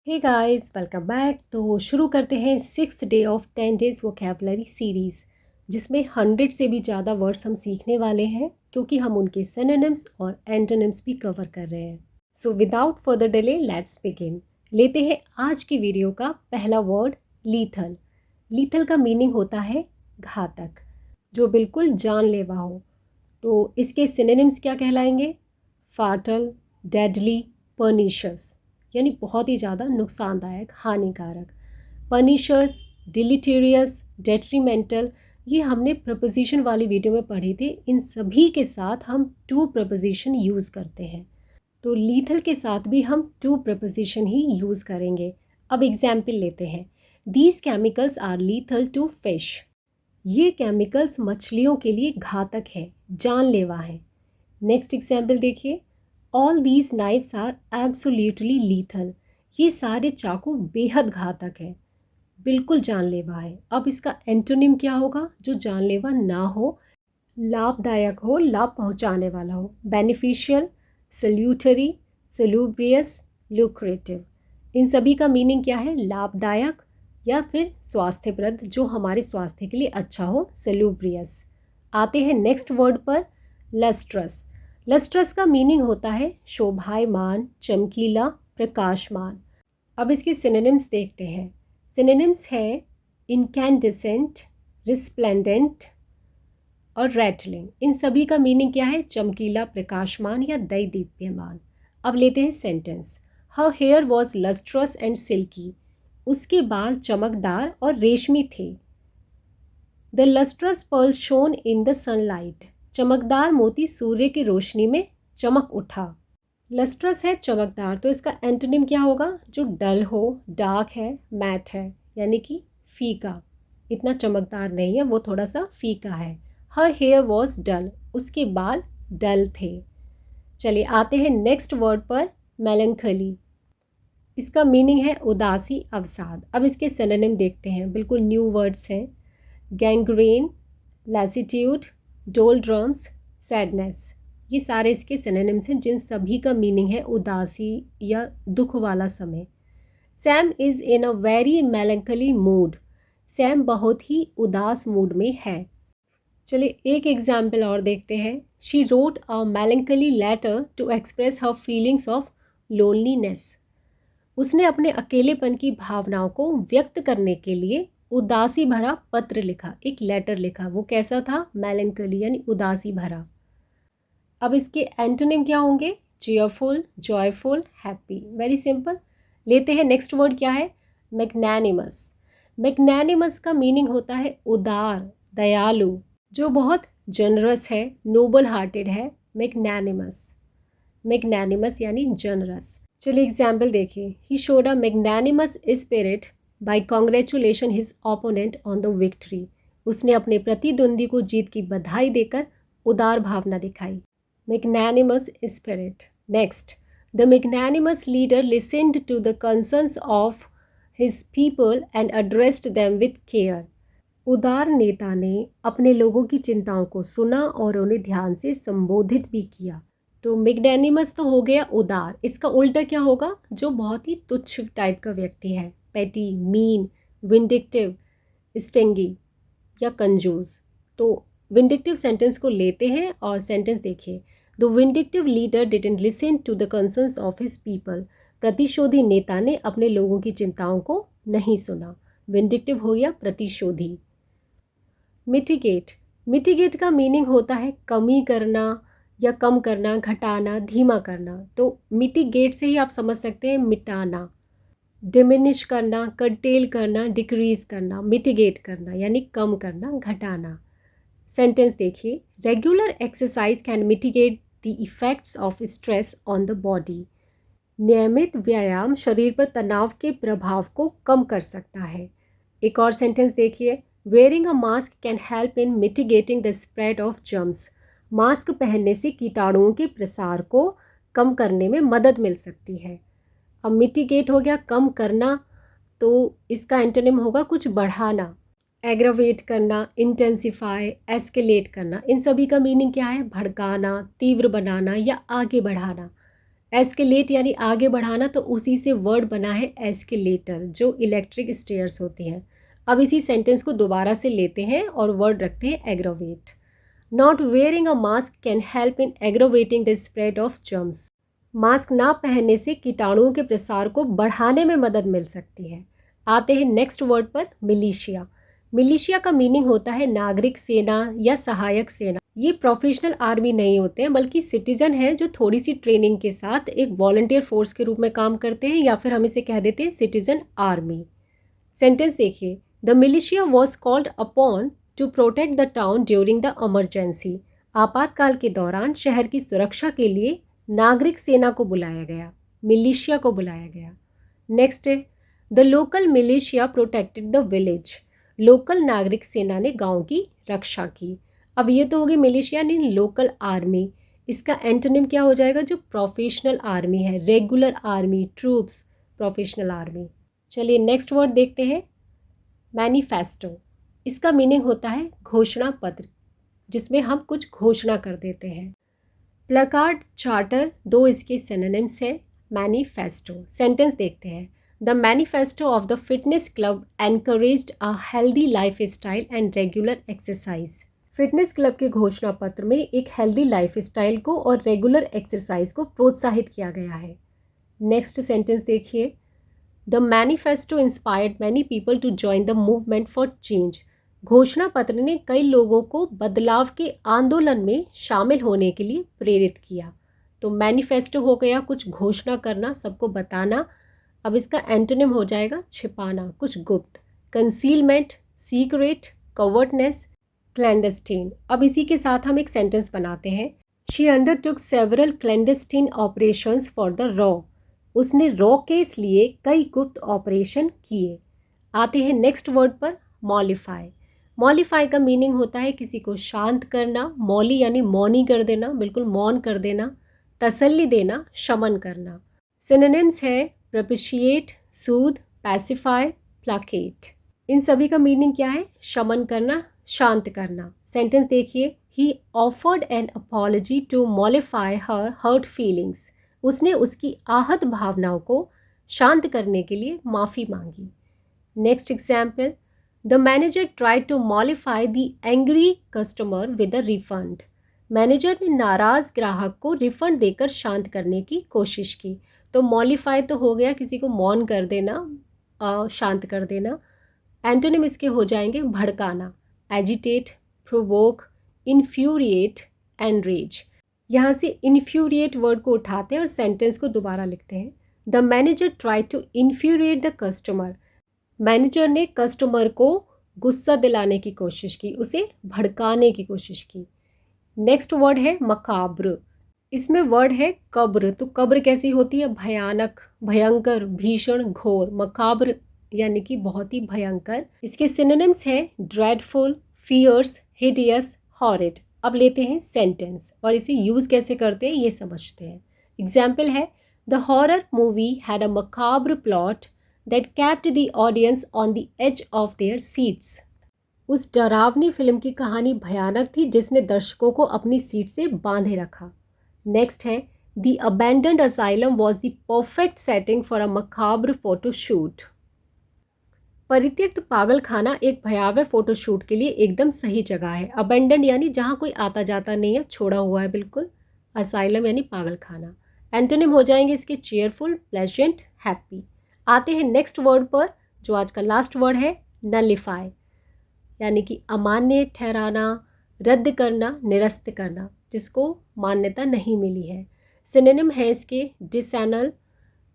Hey guys, welcome back. तो शुरू करते हैं 6th day of 10 days vocabulary series, जिसमें 100 से भी ज़्यादा वर्ड्स हम सीखने वाले हैं, क्योंकि हम उनके सिनोनिम्स और एंटोनिम्स भी कवर कर रहे हैं। So without further delay let's begin. लेते हैं आज की वीडियो का पहला वर्ड, लीथल। लीथल का मीनिंग होता है घातक, जो बिल्कुल जानलेवा हो। तो इसके सिनोनिम्स क्या कहलाएंगे? फाटल, डेडली, पर्निशियस, यानी बहुत ही ज़्यादा नुकसानदायक, हानिकारक। पर्निशियस, डिलीटेरियस, डेट्रीमेंटल, ये हमने प्रपोजिशन वाली वीडियो में पढ़े थे। इन सभी के साथ हम टू प्रपोजिशन यूज़ करते हैं, तो लीथल के साथ भी हम टू प्रपोजिशन ही यूज़ करेंगे। अब एग्जाम्पल लेते हैं। These chemicals are lethal to fish. ये केमिकल्स मछलियों के लिए घातक है, जानलेवा है। नेक्स्ट एग्जाम्पल देखिए। All these knives are absolutely lethal. ये सारे चाकू बेहद घातक है, बिल्कुल जानलेवा है। अब इसका एंटोनिम क्या होगा जो जानलेवा ना हो, लाभदायक हो, लाभ पहुंचाने वाला हो? Beneficial, सल्यूटरी, सलूब्रियस, lucrative. इन सभी का मीनिंग क्या है? लाभदायक या फिर स्वास्थ्यप्रद, जो हमारे स्वास्थ्य के लिए अच्छा हो, सलूब्रियस। आते हैं नेक्स्ट वर्ड पर, लस्ट्रस। लस्ट्रस का मीनिंग होता है शोभायमान, चमकीला, प्रकाशमान। अब इसके सिनोनिम्स देखते हैं। सिनोनिम्स है इनकैंडेसेंट, रिस्प्लेंडेंट और रैटलिंग। इन सभी का मीनिंग क्या है? चमकीला, प्रकाशमान या दैदीप्यमान। अब लेते हैं sentence. Her hair was lustrous and silky. उसके बाल चमकदार और रेशमी थे। The lustrous pearl shone in the sunlight. चमकदार मोती सूर्य की रोशनी में चमक उठा। लस्ट्रस है चमकदार, तो इसका एंटोनिम क्या होगा? जो डल हो, डार्क है, मैट है, यानी कि फीका। इतना चमकदार नहीं है, वो थोड़ा सा फीका है। हर हेयर वॉज डल, उसके बाल डल थे। चलिए आते हैं नेक्स्ट वर्ड पर, मेलंखली। इसका मीनिंग है उदासी, अवसाद। अब इसके सिनोनिम देखते हैं, बिल्कुल न्यू वर्ड्स हैं। गैंग्रेन, लैसिट्यूड, डोलड्रम्स, सैडनेस। ये सारे इसके सिनोनिम्स हैं, जिन सभी का मीनिंग है उदासी या दुख वाला समय। Sam is in a very melancholy mood. Sam बहुत ही उदास मूड में है। चलिए एक एग्जाम्पल और देखते हैं। She wrote a melancholy letter to express her feelings of loneliness. उसने अपने अकेलेपन की भावनाओं को व्यक्त करने के लिए उदासी भरा पत्र लिखा, एक लेटर लिखा। वो कैसा था? मेलंकली, यानी उदासी भरा। अब इसके एंटोनिम क्या होंगे? Cheerful, joyful, happy. Very simple. लेते हैं नेक्स्ट वर्ड क्या है? मैग्नैनिमस। मैग्नैनिमस का मीनिंग होता है उदार, दयालु, जो बहुत जनरस है, नोबल हार्टेड है। मैग्नैनिमस, मैग्नैनिमस यानी जनरस। चलिए एग्जाम्पल देखिए। He showed a magnanimous spirit by congratulation his opponent on the victory. उसने अपने प्रतिद्वंदी को जीत की बधाई देकर उदार भावना दिखाई। Magnanimous spirit. Next, the magnanimous leader listened to the concerns of his people and addressed them with care. उदार नेता ने अपने लोगों की चिंताओं को सुना और उन्हें ध्यान से संबोधित भी किया। तो मैग्नैनिमस तो हो गया उदार। इसका उल्टा क्या होगा? जो बहुत ही तुच्छ टाइप का व्यक्ति है, पेटी, मीन, विंडिक्टिव, स्टेंगी या कंजूस। तो विंडिक्टिव सेंटेंस को लेते हैं और सेंटेंस देखिए। The vindictive leader didn't listen to the concerns of his people. प्रतिशोधी नेता ने अपने लोगों की चिंताओं को नहीं सुना। विंडिक्टिव हो गया प्रतिशोधी। मिटिगेट। मिटिगेट का मीनिंग होता है कमी करना या कम करना, घटाना, धीमा करना। तो मिटिगेट से ही आप समझ सकते हैं मिटाना, डिमिनिश करना, कर्टेल करना, डिक्रीज करना, मिटिगेट करना यानी कम करना, घटाना। सेंटेंस देखिए। Regular exercise can mitigate the effects of stress on the body. नियमित व्यायाम शरीर पर तनाव के प्रभाव को कम कर सकता है। एक और सेंटेंस देखिए। Wearing a mask can help in mitigating the spread of germs. Mask पहनने से कीटाणुओं के प्रसार को कम करने में मदद मिल सकती है। अब मिटिगेट हो गया कम करना, तो इसका एंटोनिम होगा कुछ बढ़ाना, एग्रावेट करना, इंटेंसिफाई, एस्केलेट करना। इन सभी का मीनिंग क्या है? भड़काना, तीव्र बनाना या आगे बढ़ाना। एस्केलेट यानी आगे बढ़ाना, तो उसी से वर्ड बना है एस्केलेटर, जो इलेक्ट्रिक स्टेयर्स होती हैं। अब इसी सेंटेंस को दोबारा से लेते हैं और वर्ड रखते हैं aggravate. Not wearing a mask can help in aggravating the spread of germs. Mask ना पहनने से कीटाणुओं के प्रसार को बढ़ाने में मदद मिल सकती है। आते हैं नेक्स्ट वर्ड पर, मिलिशिया। मिलिशिया का मीनिंग होता है नागरिक सेना या सहायक सेना। ये प्रोफेशनल आर्मी नहीं होते हैं, बल्कि सिटीजन हैं जो थोड़ी सी ट्रेनिंग के साथ एक वॉलंटियर फोर्स के रूप में काम करते हैं, या फिर हम इसे कह देते हैं सिटीजन आर्मी। सेंटेंस देखिए, the militia was called upon two protect the town during the emergency. आपातकाल के दौरान शहर की सुरक्षा के लिए नागरिक सेना को बुलाया गया, मिलिशिया को बुलाया गया। नेक्स्ट है, the local militia protected the village. Local नागरिक सेना ने गांव की रक्षा की। अब ये तो होगी मिलिशिया नहीं, लोकल आर्मी। इसका एंटोनिम क्या हो जाएगा? जो प्रोफेशनल आर्मी है, regular army, troops, professional army. चलिए नेक्स्ट वर्ड देखते हैं, मैनिफेस्टो। इसका मीनिंग होता है घोषणा पत्र, जिसमें हम कुछ घोषणा कर देते हैं। प्लकार्ड, चार्टर, दो इसके सिनोनिम्स हैं। मैनिफेस्टो, सेंटेंस देखते हैं। The manifesto of the fitness club encouraged a healthy life style and regular exercise. Fitness club के घोषणा पत्र में एक हेल्दी लाइफ स्टाइल को और रेगुलर एक्सरसाइज को प्रोत्साहित किया गया है। नेक्स्ट सेंटेंस देखिए, the manifesto inspired many people to join the movement for change. घोषणा पत्र ने कई लोगों को बदलाव के आंदोलन में शामिल होने के लिए प्रेरित किया। तो मैनिफेस्टो हो गया कुछ घोषणा करना, सबको बताना। अब इसका एंटोनिम हो जाएगा छिपाना, कुछ गुप्त, कंसीलमेंट, सीक्रेट, कवर्टनेस, क्लैंडस्टीन। अब इसी के साथ हम एक सेंटेंस बनाते हैं। She undertook several clandestine operations for the रॉ। उसने रॉ केस लिए कई गुप्त ऑपरेशन किए। आते हैं नेक्स्ट वर्ड पर, मॉलिफाई। मॉलिफाई का मीनिंग होता है किसी को शांत करना, मौली यानी मौनी कर देना, बिल्कुल मौन कर देना, तसल्ली देना, शमन करना। सिनोनिम्स है प्रोपिशिएट, सूद, पैसिफाई, प्लाकेट। इन सभी का मीनिंग क्या है? शमन करना, शांत करना। सेंटेंस देखिए, he offered an apology to mollify her hurt feelings. उसने उसकी आहत भावनाओं को शांत करने के लिए माफ़ी मांगी। Next example, the manager tried to mollify the angry customer with a refund. Manager ने नाराज़ ग्राहक को रिफंड देकर शांत करने की कोशिश की। तो मॉलिफाई तो हो गया किसी को मौन कर देना, शांत कर देना। एंटोनिम इसके हो जाएंगे भड़काना, एजिटेट, प्रोवोक, इन्फ्यूरिएट, एनरेज। यहाँ से इन्फ्यूरिएट वर्ड को उठाते हैं और सेंटेंस को दोबारा लिखते हैं। The manager try to infuriate the customer. Manager ने कस्टमर को गुस्सा दिलाने की कोशिश की, उसे भड़काने की कोशिश की। नेक्स्ट वर्ड है मकाब्र। इसमें वर्ड है कब्र। तो कब्र कैसी होती है? भयानक, भयंकर, भीषण, घोर। मकाब्र यानी कि बहुत ही भयंकर। इसके सिनोनिम्स हैं ड्रेडफुल, फियर्स, हिडियस, हॉरिड। अब लेते हैं सेंटेंस और इसे यूज़ कैसे करते हैं ये समझते हैं। एग्जाम्पल है, the horror movie had a macabre plot that kept the audience on the edge of their seats. उस डरावनी फिल्म की कहानी भयानक थी जिसने दर्शकों को अपनी सीट से बांधे रखा। नेक्स्ट है, the abandoned asylum was the perfect setting for a macabre photoshoot. परित्यक्त पागल खाना एक भयावह फोटोशूट के लिए एकदम सही जगह है। अबेंडेंड यानी जहाँ कोई आता जाता नहीं है, छोड़ा हुआ है बिल्कुल। असाइलम यानी पागल खाना। एंटोनिम हो जाएंगे इसके चेयरफुल, प्लेजेंट, हैप्पी। आते हैं नेक्स्ट वर्ड पर, जो आज का लास्ट वर्ड है, नलिफाई, यानी कि अमान्य ठहराना, रद्द करना, निरस्त करना, जिसको मान्यता नहीं मिली है। सिनोनिम है इसके disannul,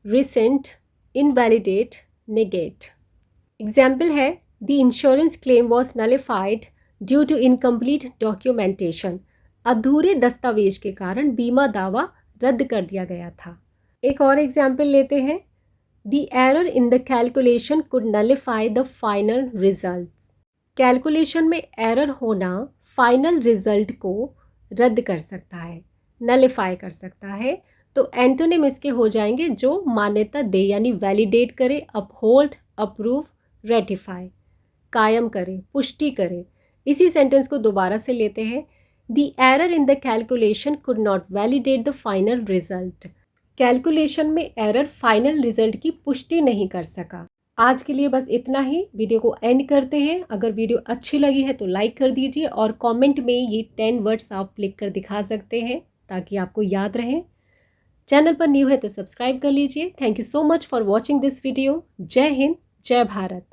rescind, invalidate, negate. Example है, the insurance claim was nullified due to incomplete documentation. अधूरे दस्तावेज के कारण बीमा दावा रद्द कर दिया गया था। एक और एग्जाम्पल लेते हैं, the error in the calculation could nullify the final result. Calculation में एरर होना फाइनल रिजल्ट को रद्द कर सकता है, नलिफाई कर सकता है। तो एंटोनिम इसके हो जाएंगे जो मान्यता दे, यानी वैलिडेट करे, अपहोल्ड, अप्रूव, रेटिफाई, कायम करे, पुष्टि करे। इसी सेंटेंस को दोबारा से लेते हैं, the error in the calculation could not validate the final result. Calculation में एरर फाइनल रिजल्ट की पुष्टि नहीं कर सका। आज के लिए बस इतना ही, वीडियो को एंड करते हैं। अगर वीडियो अच्छी लगी है तो लाइक कर दीजिए और कमेंट में ये 10 वर्ड्स आप लिख कर दिखा सकते हैं ताकि आपको याद रहे। चैनल पर न्यू है तो सब्सक्राइब कर लीजिए। Thank you so much for watching this video. जय हिंद, जय भारत।